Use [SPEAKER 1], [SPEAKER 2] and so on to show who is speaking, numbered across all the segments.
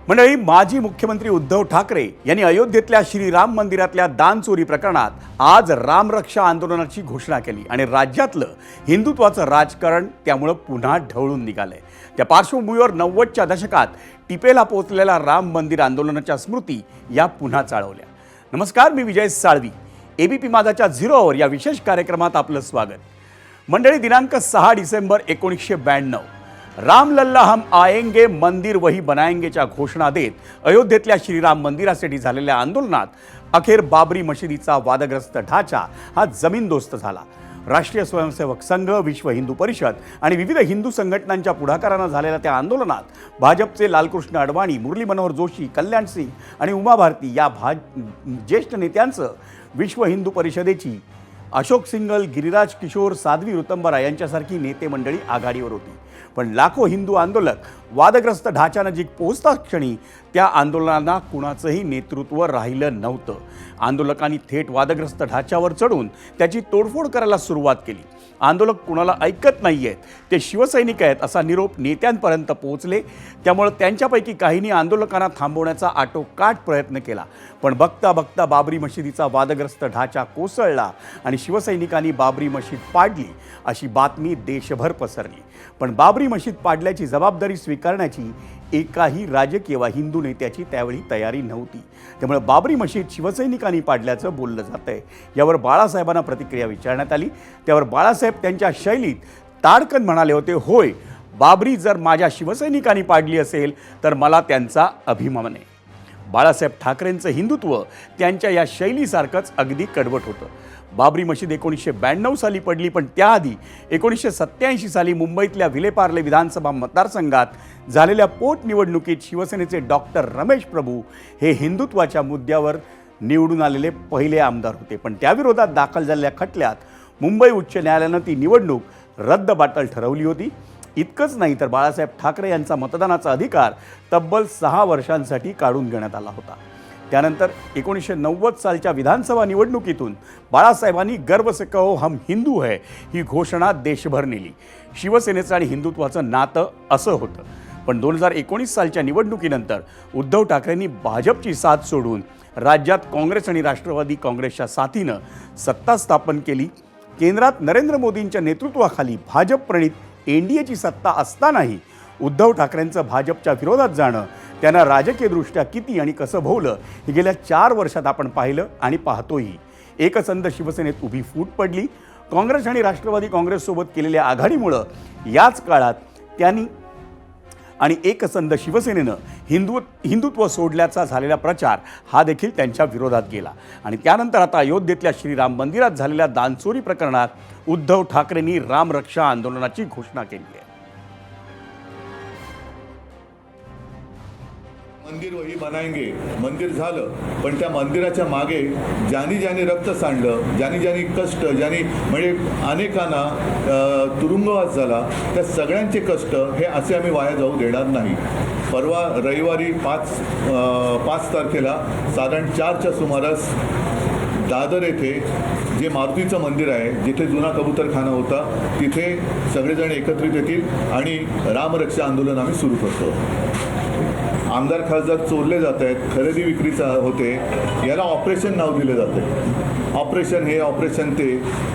[SPEAKER 1] मंडळी, माजी मुख्यमंत्री उद्धव ठाकरे यांनी अयोध्येतल्या श्रीराम मंदिरातल्या दान चोरी प्रकरणात आज रामरक्षा आंदोलनाची घोषणा केली आणि राज्यातलं हिंदुत्वाचं राजकारण त्यामुळे पुन्हा ढवळून निघालंय। त्या पार्श्वभूमीवर 90च्या दशकात टिपेला पोहोचलेल्या राम मंदिर आंदोलनाच्या स्मृती या पुन्हा चाळवल्या। नमस्कार, मी विजय साळवी। एबीपी माझाच्या 0 आवर या विशेष कार्यक्रमात आपलं स्वागत। मंडळी, दिनांक 6 डिसेंबर 1992 रामलल्ला हम आएंगे मंदिर वही बनाएंगेच्या घोषणा देत अयोध्येतल्या श्रीराम मंदिरासाठी झालेल्या आंदोलनात अखेर बाबरी मशिदीचा वादग्रस्त ढाचा हा जमीनदोस्त झाला। राष्ट्रीय स्वयंसेवक संघ, विश्व हिंदू परिषद आणि विविध हिंदू संघटनांच्या पुढाकारानं झालेल्या त्या आंदोलनात भाजपचे लालकृष्ण अडवाणी, मुरली मनोहर जोशी, कल्याण सिंग आणि उमा भारती या ज्येष्ठ नेत्यांचं, विश्व हिंदू परिषदेची अशोक सिंगल, गिरिराज किशोर, साध्वी ऋतंबरा यांच्यासारखी नेते मंडळी आघाडीवर होती। पण लाखो हिंदू आंदोलक वादग्रस्त ढाच्यानजीक पोहोचताच क्षणी त्या आंदोलनाला कुणाचंही नेतृत्व राहिलं नव्हतं। आंदोलकांनी थेट वादग्रस्त ढाच्यावर चढून त्याची तोडफोड करायला सुरुवात केली। आंदोलक कुणाला ऐकत नाहीयेत, ते शिवसैनिक आहेत असा निरोप नेत्यांपर्यंत पोहोचले। त्यामुळे त्यांच्यापैकी काहींनी आंदोलकांना थांबवण्याचा आटोकाट प्रयत्न केला, पण बघता बघता बाबरी मशिदीचा वादग्रस्त ढाचा कोसळला आणि शिवसैनिकांनी बाबरी मशीद पाडली अशी बातमी देशभर पसरली। पण बाबरी मशीद पाडल्याची जबाबदारी स्वीकारण्याची एकाही राजकीय वा हिंदू नेत्याची त्यावेळी तयारी नव्हती। त्यामुळे बाबरी मशीद शिवसैनिकांनी पाडल्याचं बोललं जातंय। यावर बाळासाहेबांना प्रतिक्रिया विचारण्यात आली। त्यावर बाळासाहेब त्यांच्या शैलीत ताडकन म्हणाले होते, होय, बाबरी जर माझ्या शिवसैनिकांनी पाडली असेल तर मला त्यांचा अभिमान आहे। बाळासाहेब ठाकरेंचं हिंदुत्व त्यांच्या या शैलीसारखंच अगदी कडवट होतं। बाबरी मशीद 1992 साली पडली, पण त्याआधी 1987 साली मुंबईतल्या विलेपार्ले विधानसभा मतदारसंघात झालेल्या पोटनिवडणुकीत शिवसेनेचे डॉक्टर रमेश प्रभू हे हिंदुत्वाच्या मुद्द्यावर निवडून आलेले पहिले आमदार होते। पण त्याविरोधात दाखल झालेल्या खटल्यात मुंबई उच्च न्यायालयानं ती निवडणूक रद्दबातल ठरवली होती। इतकंच नाही तर बाळासाहेब ठाकरे यांचा मतदानाचा अधिकार तब्बल 6 वर्षांसाठी काढून घेण्यात आला होता। त्यानंतर 1990 सालच्या विधानसभा निवडणुकीतून बाळासाहेबांनी गर्व से कहो हम हिंदू है ही घोषणा देशभर नेली। शिवसेनेचं आणि हिंदुत्वाचं नातं असं होतं। पण 2019 सालच्या निवडणुकीनंतर उद्धव ठाकरेंनी भाजपची साथ सोडून राज्यात काँग्रेस आणि राष्ट्रवादी काँग्रेसच्या साथीनं सत्ता स्थापन केली। केंद्रात नरेंद्र मोदींच्या नेतृत्वाखाली भाजप प्रणित एनडीएची सत्ता असतानाही उद्धव ठाकरेंचं भाजपच्या विरोधात जाणं त्यांना राजकीयदृष्ट्या किती आणि कसं भोवलं हे गेल्या 4 वर्षात आपण पाहिलं आणि पाहतोही। एकसंध शिवसेनेत उभी फूट पडली। काँग्रेस आणि राष्ट्रवादी काँग्रेससोबत केलेल्या आघाडीमुळं याच काळात त्यांनी आणि एकसंध शिवसेनेनं हिंदुत्व सोडल्याचा झालेला प्रचार हा देखील त्यांच्या विरोधात गेला। आणि त्यानंतर आता अयोध्येतल्या श्रीराम मंदिरात झालेल्या दानचोरी प्रकरणात उद्धव ठाकरेंनी रामरक्षा आंदोलनाची घोषणा केली आहे।
[SPEAKER 2] मंदिर वही बनाएंगे, मंदिर झालं, पण त्या मंदिराच्या मागे ज्यांनी रक्त सांडलं, ज्यांनी कष्ट, म्हणजे अनेकांना तुरुंगवास झाला, त्या सगळ्यांचे कष्ट हे असे आम्ही वाया जाऊ देणार नाही। परवा रविवारी 5 तारखेला साधारण 4च्या सुमारास दादर येथे जे मारुतीचं मंदिर आहे, जिथे जुना कबूतरखाना होता, तिथे सगळेजण एकत्रित येतील आणि रामरक्षा आंदोलन आम्ही सुरू करतो। आमदार खासदार चोरले जात आहेत, खरेदी विक्रीचा होते, याला ऑपरेशन नाव दिलं जातं। ऑपरेशन हे, ऑपरेशन ते।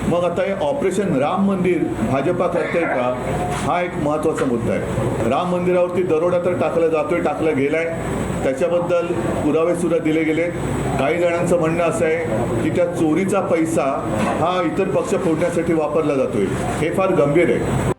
[SPEAKER 2] मग आता हे ऑपरेशन राम मंदिर भाजपा करतंय का, हा एक महत्त्वाचा मुद्दा आहे। राम मंदिरावरती दरोडा तर टाकला गेलाय, त्याच्याबद्दल पुरावे सुद्धा दिले गेले। काही जणांचं म्हणणं असं आहे की त्या चोरीचा पैसा हा इतर पक्ष फोडण्यासाठी वापरला जातोय, हे फार गंभीर आहे।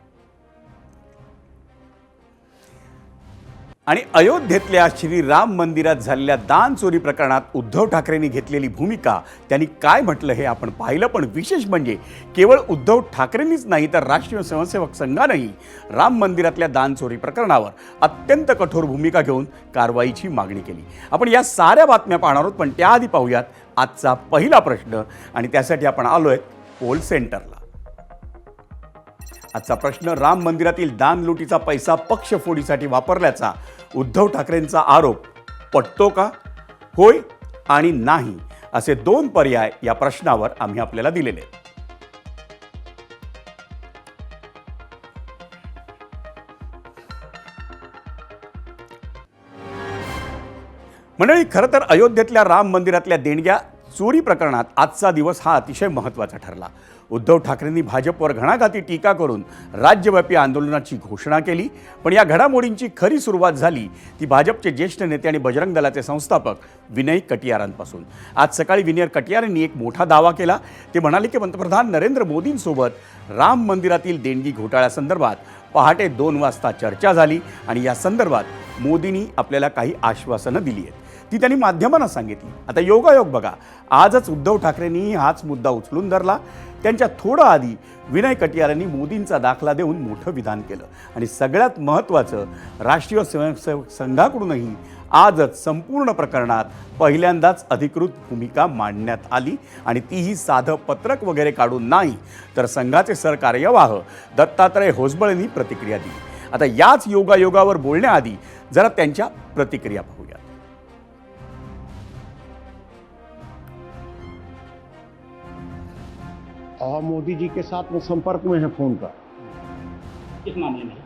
[SPEAKER 1] आणि अयोध्येतल्या श्रीराम मंदिरात झालेल्या दान चोरी प्रकरणात उद्धव ठाकरेंनी घेतलेली भूमिका, त्यांनी काय म्हटलं हे आपण पाहिलं। पण विशेष म्हणजे केवळ उद्धव ठाकरेंनीच नाही तर राष्ट्रीय स्वयंसेवक संघानेही राम मंदिरातल्या दान चोरी प्रकरणावर अत्यंत कठोर भूमिका घेऊन कारवाईची मागणी केली। आपण या साऱ्या बातम्या पाहणार आहोत, पण त्याआधी पाहूयात आजचा पहिला प्रश्न, आणि त्यासाठी आपण आलोय पोल सेंटरला। आजचा प्रश्न, राम मंदिरातील दान लुटीचा पैसा पक्षफोडीसाठी वापरल्याचा उद्धव ठाकरेंचा आरोप पटतो का? होय आणि नाही असे 2 पर्याय या प्रश्नावर आम्ही आपल्याला दिलेले आहेत। मंडळी, खरं तर अयोध्येतल्या राम मंदिरातल्या देणग्या चोरी प्रकरणात आजचा दिवस हा अतिशय महत्त्वाचा ठरला. उद्धव ठाकरेंनी भाजपवर घणाघाती टीका करून राज्यव्यापी आंदोलनाची घोषणा केली. पण या घडामोडींची खरी सुरुवात झाली ती भाजपचे ज्येष्ठ नेते आणि बजरंग दलाचे संस्थापक विनय कटियारांपासून. आज सकाळी विनय कटियारांनी एक मोठा दावा केला. ते म्हणाले की पंतप्रधान नरेंद्र मोदींसोबत राम मंदिरातील देणगी घोटाळ्यासंदर्भात पहाटे 2 वाजता चर्चा झाली आणि या संदर्भात मोदींनी आपल्याला काही आश्वासनं दिली आहेत. ती त्यांनी माध्यमांना सांगितली. आता योगायोग बघा, आजच उद्धव ठाकरेंनी हाच मुद्दा उचलून धरला. त्यांच्या थोडं आधी विनय कटियारांनी मोदींचा दाखला देऊन मोठं विधान केलं. आणि सगळ्यात महत्त्वाचं, राष्ट्रीय स्वयंसेवक संघाकडूनही आजच संपूर्ण प्रकरणात पहिल्यांदाच अधिकृत भूमिका मांडण्यात आली आणि तीही साधं पत्रक वगैरे काढून नाही, तर संघाचे सरकार्यवाह दत्तात्रय होसबळेंनी प्रतिक्रिया दिली. आता याच योगायोगावर बोलण्याआधी जरा त्यांच्या प्रतिक्रिया पाहूया.
[SPEAKER 3] और मोदी जी के साथ में संपर्क में है फोन पर,
[SPEAKER 4] किस मामले में?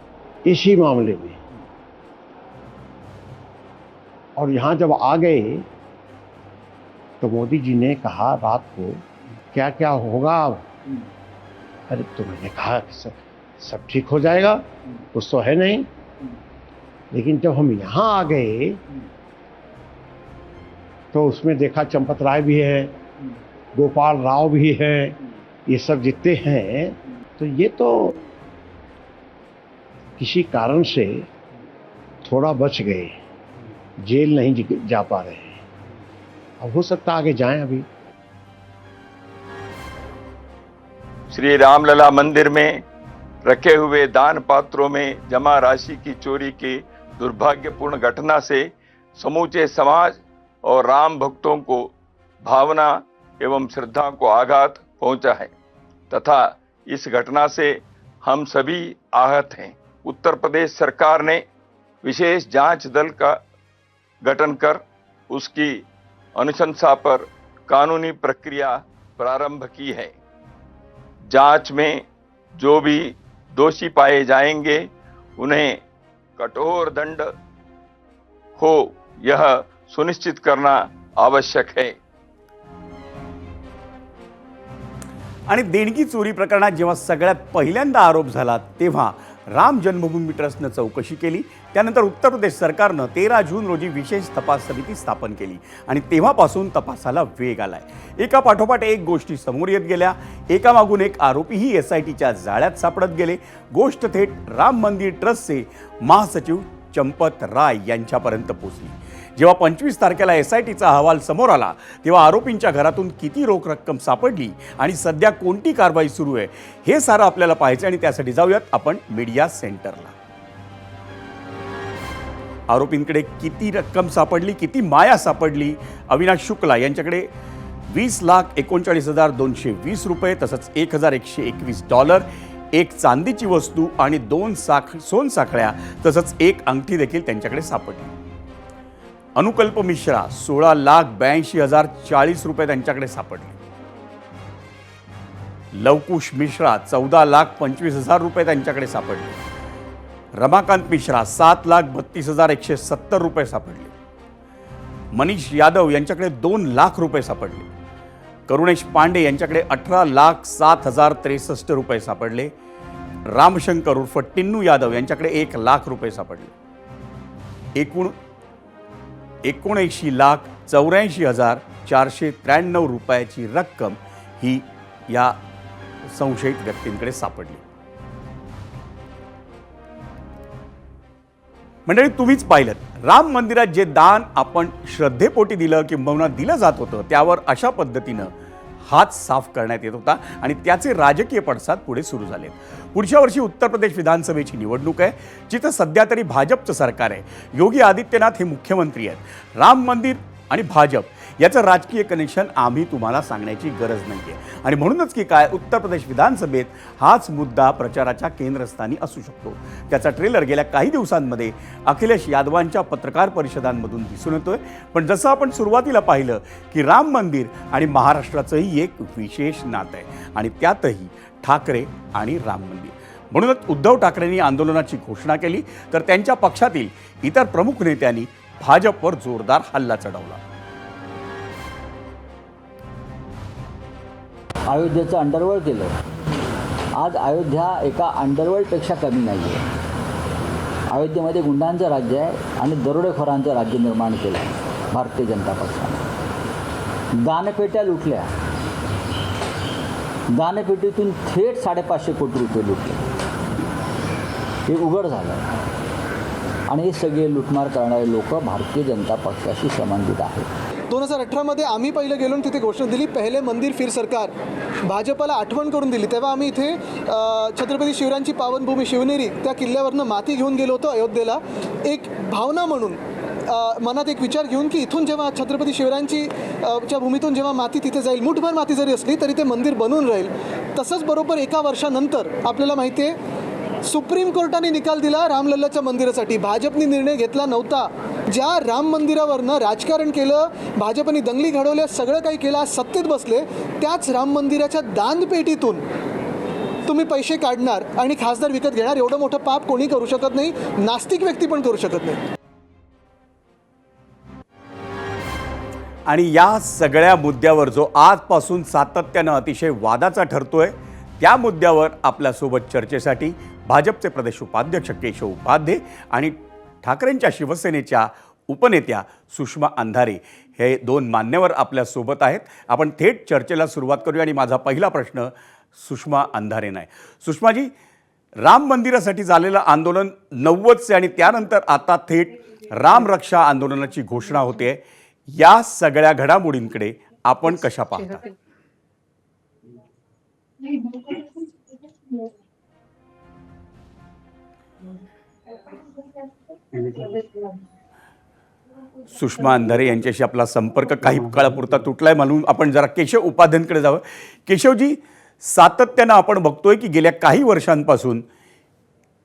[SPEAKER 3] इसी मामले में। और यहाँ जब आ गए तो मोदी जी ने कहा रात को क्या क्या होगा अब। अरे तो मैंने कहा कि सब ठीक हो जाएगा, कुछ तो है नहीं। लेकिन जब हम यहाँ आ गए तो उसमें देखा चंपत राय भी है, गोपाल राव भी है, ये सब जितने हैं, तो ये तो किसी कारण से थोड़ा बच गए, जेल नहीं जा पा रहे हैं। अब हो सकता आगे जाएं। अभी
[SPEAKER 5] श्री रामलला मंदिर में रखे हुए दान पात्रों में जमा राशि की चोरी की दुर्भाग्यपूर्ण घटना से समूचे समाज और राम भक्तों को भावना एवं श्रद्धा को आघात पहुंचा है तथा इस घटना से हम सभी आहत हैं। उत्तर प्रदेश सरकार ने विशेष जांच दल का गठन कर उसकी अनुशंसा पर कानूनी प्रक्रिया प्रारंभ की है। जांच में जो भी दोषी पाए जाएंगे उन्हें कठोर दंड हो, यह सुनिश्चित करना आवश्यक है।
[SPEAKER 1] आणि देणगी चोरी प्रकरणात जेव्हा सगळ्यात पहिल्यांदा आरोप झाला तेव्हा राम जन्मभूमी ट्रस्टनं चौकशी केली. त्यानंतर उत्तर प्रदेश सरकारनं 13 जून रोजी विशेष तपास समिती स्थापन केली आणि तेव्हापासून तपासाला वेग आलाय. एका पाठोपाठ एक गोष्टी समोर येत गेल्या. एकामागून एक आरोपीही SITच्या जाळ्यात सापडत गेले. गोष्ट थेट राम मंदिर ट्रस्टचे महासचिव चंपत राय यांच्यापर्यंत पोहोचली. जेव्हा 25 तारखेला SITचा अहवाल समोर आला तेव्हा आरोपींच्या घरातून किती रोख रक्कम सापडली आणि सध्या कोणती कारवाई सुरू आहे हे सारं आपल्याला पाहायचं आणि त्यासाठी जाऊयात आपण मीडिया सेंटरला. आरोपींकडे किती रक्कम सापडली, किती माया सापडली? अविनाश शुक्ला यांच्याकडे $20,39,220 रुपये, तसंच $1,121, एक चांदीची वस्तू आणि 2 सोनसाखळ्या तसंच एक अंगठी देखील त्यांच्याकडे सापडली. अनुकल्प मिश्रा $16,82,040 रुपये त्यांच्याकडे सापडले. लवकुश मिश्रा $14,25,000 रुपये त्यांच्याकडे सापडले. रमाकांत मिश्रा $7,32,170 रुपये सापडले. मनीष यादव यांच्याकडे $2 लाख रुपये सापडले. करुणेश पांडे यांच्याकडे $18,07,063 रुपये सापडले. रामशंकर उर्फ टिन्नू यादव यांच्याकडे $1 लाख रुपये सापडले. एकूण 79,84,493 रुपयाची रक्कम ही या संशयित व्यक्तींकडे सापडली. मंडळी, तुम्हीच पाहिलं, राम मंदिरात जे दान आपण श्रद्धेपोटी दिलं किंबहुना दिलं जात होतं त्यावर अशा पद्धतीनं हात साफ करण्यात येत होता आणि त्याचे राजकीय पडसाद पुढे सुरू झाले. पुढच्या वर्षी उत्तर प्रदेश विधानसभेची निवडणूक आहे, जिथं सध्या तरी भाजपचं सरकार आहे. योगी आदित्यनाथ हे मुख्यमंत्री आहेत. राम मंदिर आणि भाजप याचं राजकीय कनेक्शन आम्ही तुम्हाला सांगण्याची गरज नाही आहे आणि म्हणूनच की काय, उत्तर प्रदेश विधानसभेत हाच मुद्दा प्रचाराच्या केंद्रस्थानी असू शकतो. त्याचा ट्रेलर गेल्या काही दिवसांमध्ये अखिलेश यादवांच्या पत्रकार परिषदांमधून दिसून येतोय. पण जसं आपण सुरुवातीला पाहिलं की राम मंदिर आणि महाराष्ट्राचंही एक विशेष नातं आहे आणि त्यातही ठाकरे आणि राम मंदिर. म्हणूनच उद्धव ठाकरेंनी आंदोलनाची घोषणा केली तर त्यांच्या पक्षातील इतर प्रमुख नेत्यांनी भाजपवर जोरदार हल्ला चढवला.
[SPEAKER 6] अयोध्येचं अंडरवर्ल्ड केलं. आज अयोध्या एका अंडरवर्ल्डपेक्षा कमी नाही आहे. अयोध्येमध्ये गुंडांचं राज्य आहे आणि दरोडेखोरांचं राज्य निर्माण केलं आहे भारतीय जनता पक्षाने. दानपेट्या लुटल्या. दानपेटीतून थेट 550 कोटी रुपये लुटले. हे उघड झालं आणि हे सगळे लुटमार करणारे लोक भारतीय जनता पक्षाशी संबंधित आहेत.
[SPEAKER 7] 2018मध्ये आम्ही पहिलं गेलो आणि तिथे घोषणा दिली, पहिले मंदिर फिर सरकार. भाजपला आठवण करून दिली. तेव्हा आम्ही इथे छत्रपती शिवरायांची पावनभूमी शिवनेरी त्या किल्ल्यावरनं माती घेऊन गेलो होतो अयोध्येला. एक भावना म्हणून मनात एक विचार घेऊन की इथून जेव्हा छत्रपती शिवरायांची च्या भूमीतून जेव्हा माती तिथे जाईल, मुठभर माती जरी असली तरी ते मंदिर बनून राहील. तसंच बरोबर 1 वर्षानंतर आपल्याला माहिती आहे सुप्रीम कोर्टाने निकाल दिला रामलल्लाच्या मंदिरासाठी. भाजपने निर्णय घेतला नव्हता. ज्या राम मंदिरावरनं राजकारण केलं, भाजपने दंगली घडवल्या, सगळं काही केलं, आज सत्तेत बसले, त्याच राम मंदिराच्या दानपेटीतून तुम्ही पैसे काढणार आणि खासदार विकत घेणार. एवढं मोठं पाप कोणी करू शकत नाही, नास्तिक व्यक्ती पण करू शकत नाही.
[SPEAKER 1] आणि या सगळ्या मुद्द्यावर जो आजपासून सातत्यानं अतिशय वादाचा ठरतोय, त्या मुद्द्यावर आपल्यासोबत चर्चेसाठी भाजपचे प्रदेश उपाध्यक्ष केशव उपाध्ये आणि ठाकरेंच्या शिवसेनेच्या उपनेत्या सुषमा अंधारे हे 2 मान्यवर आपल्यासोबत आहेत. आपण थेट चर्चेला सुरुवात करूया आणि माझा पहिला प्रश्न सुषमा अंधारेंना आहे. सुषमाजी, राम मंदिरासाठी झालेलं आंदोलन 90चे आणि त्यानंतर आता थेट रामरक्षा आंदोलनाची घोषणा होते. या सगळ्या घडामोडींकडे आपण कशा पाहता? सुषमा अंधारे यांच्याशी आपला संपर्क काही काळापुरता तुटलाय, म्हणून आपण जरा केशव उपाध्यांकडे जावं. केशवजी, सातत्यानं आपण बघतोय की गेल्या काही वर्षांपासून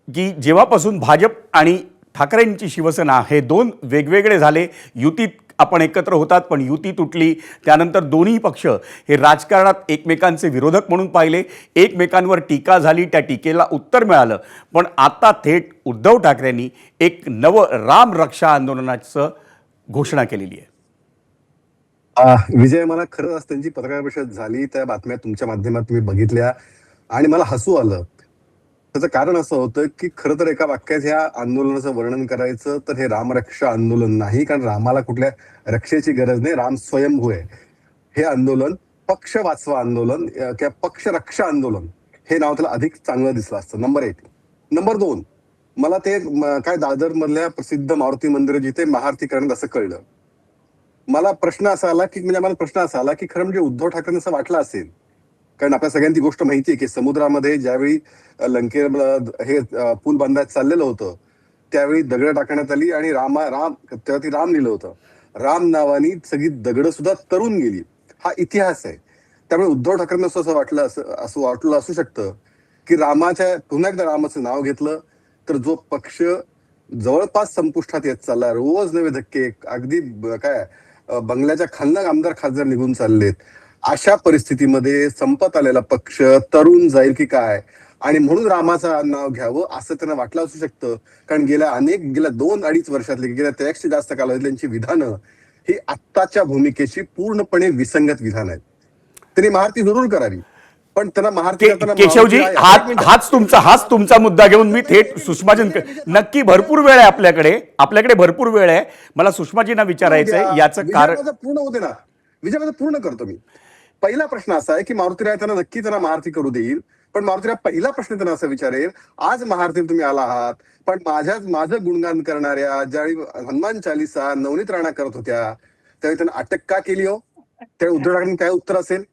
[SPEAKER 1] की जेव्हापासून भाजप आणि ठाकरेंची शिवसेना हे 2 वेगवेगळे झाले, युतीत आपण एकत्र होतात पण युती तुटली, त्यानंतर दोन्ही पक्ष हे राजकारणात एकमेकांचे विरोधक म्हणून पाहिले, एकमेकांवर टीका झाली, त्या टीकेला उत्तर मिळालं. पण आता थेट उद्धव ठाकरेंनी एक नवं राम रक्षा आंदोलनाचं घोषणा केलेली आहे.
[SPEAKER 8] विजय, मला खरंच त्यांची पत्रकार परिषद झाली, त्या बातम्या तुमच्या माध्यमात मी बघितल्या आणि मला हसू आलं. त्याचं कारण असं होतं की खरं तर एका वाक्यात ह्या आंदोलनाचं वर्णन करायचं तर हे रामरक्षा आंदोलन नाही, कारण रामाला कुठल्या रक्षेची गरज नाही, राम स्वयंभू आहे. हे आंदोलन पक्ष वाचवा आंदोलन किंवा पक्ष रक्षा आंदोलन हे नाव त्याला अधिक चांगलं दिसलं असतं. नंबर 1. नंबर 2, मला ते काय दादर मधल्या प्रसिद्ध मारुती मंदिर जिथे महाआरती करण्यात असं कळलं. मला प्रश्न असा आला की खरं म्हणजे उद्धव ठाकरेंना असं वाटलं असेल, कारण आपल्या सगळ्यांची गोष्ट माहिती आहे की समुद्रामध्ये ज्यावेळी लंकेला हे पूल बांधायला चाललेलं होतं त्यावेळी दगड टाकण्यात आली आणि तेव्हा ती राम लिहिलं होतं. राम नावानी सगळी दगड सुद्धा तरून गेली. हा इतिहास आहे. त्यामुळे उद्धव ठाकरेंना असं वाटलं असू शकतं की पुन्हा एकदा रामाचं नाव घेतलं तर जो पक्ष जवळपास संपुष्टात येत चालला, रोज नवे धक्के, अगदी बंगल्याच्या खालनं आमदार खासदार निघून चाललेत, अशा परिस्थितीमध्ये संपत आलेला पक्ष तरुण जाईल की काय, आणि म्हणून रामाचं नाव घ्यावं असं त्यांना वाटलं असू शकतं. कारण गेल्या 2-2.5 वर्षातली, गेल्या त्यापेक्षा जास्त कालावधीत त्यांची विधानं ही आत्ताच्या भूमिकेशी पूर्णपणे विसंगत विधान आहेत. त्यांनी महाआरती जरूर करावी, पण त्यांना महाआरती करताना
[SPEAKER 1] केशवजी, हाच तुमचा मुद्दा घेऊन मी थेट सुषमाजींकडे, नक्की भरपूर वेळ आहे आपल्याकडे भरपूर वेळ आहे. मला सुषमाजींना विचारायचं आहे याचं कारण.
[SPEAKER 8] पूर्ण होते ना विजय, माझं पूर्ण करतो मी. पहिला प्रश्न असा आहे की मारुतीराय नक्की त्यांना महाआरती करू देईल, पण मारुतीराय पहिला प्रश्न त्यांना असा विचारेल, आज महाआरतीला तुम्ही आला आहात पण माझं गुणगान करणाऱ्या ज्यावेळी हनुमान चालीसा नवनीत राणा करत होत्या त्यावेळी त्यांना अटक का केली हो? त्यावेळी उद्धव ठाकरेंनी काय उत्तर असेल?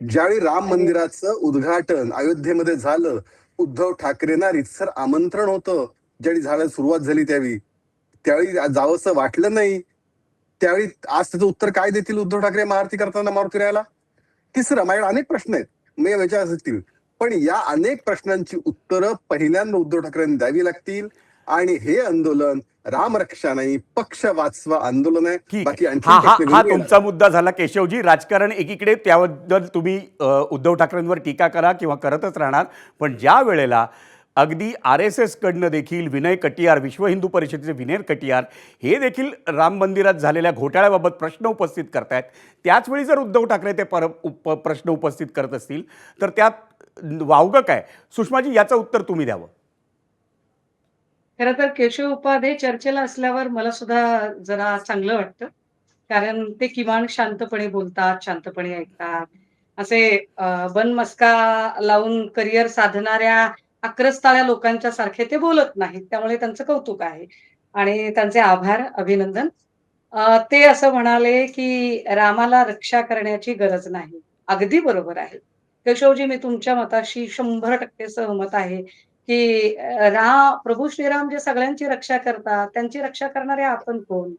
[SPEAKER 8] ज्यावेळी राम मंदिराचं उद्घाटन अयोध्येमध्ये झालं, उद्धव ठाकरेंना रितसर आमंत्रण होतं. ज्यावेळी सुरुवात झाली त्यावेळी जावंसं वाटलं नाही. त्यावेळी आज त्याचं उत्तर काय देतील उद्धव ठाकरे महाआरती करताना मारुतीरायाला? तिसरं, माझ्याकडे अनेक प्रश्न आहेत, मी विचार असतील, पण या अनेक प्रश्नांची उत्तरं पहिल्यांदा उद्धव ठाकरेंनी द्यावी लागतील. आणि हे आंदोलन रामरक्षा नाही, पक्ष वाचवा आंदोलन आहे. बाकी
[SPEAKER 1] हा तुमचा मुद्दा झाला केशवजी. राजकारण एकीकडे, त्याबद्दल तुम्ही उद्धव ठाकरेंवर टीका करा किंवा करतच राहणार, पण ज्या वेळेला अगदी RSS कडनं देखील विनय कटियार, विश्व हिंदू परिषदेचे विनय कटियार हे देखील राम मंदिरात झालेल्या घोटाळ्याबाबत प्रश्न उपस्थित करतायत. त्याचवेळी जर उद्धव ठाकरे ते प्रश्न उपस्थित करत असतील तर त्यात वावगं काय? सुषमाजी, याचं उत्तर तुम्ही द्यावं.
[SPEAKER 9] खरं तर केशव उपाध्ये चर्चेला असल्यावर मला सुद्धा जरा चांगलं वाटतं. कारण ते किमान शांतपणे बोलतात, शांतपणे ऐकतात. असे बनमस्का लावून करिअर साधणाऱ्या आक्रस्ताळ्या लोकांच्या सारखे ते बोलत नाहीत. त्यामुळे त्यांचं कौतुक आहे आणि त्यांचे आभार, अभिनंदन. ते असं म्हणाले, की रामाला रक्षा करण्याची गरज नाही. अगदी बरोबर आहे. केशवजी, मी तुमच्या मताशी 100% सहमत आहे, की प्रभू श्रीराम जे सगळ्यांची रक्षा करतात, त्यांची रक्षा करणारे आपण कोण?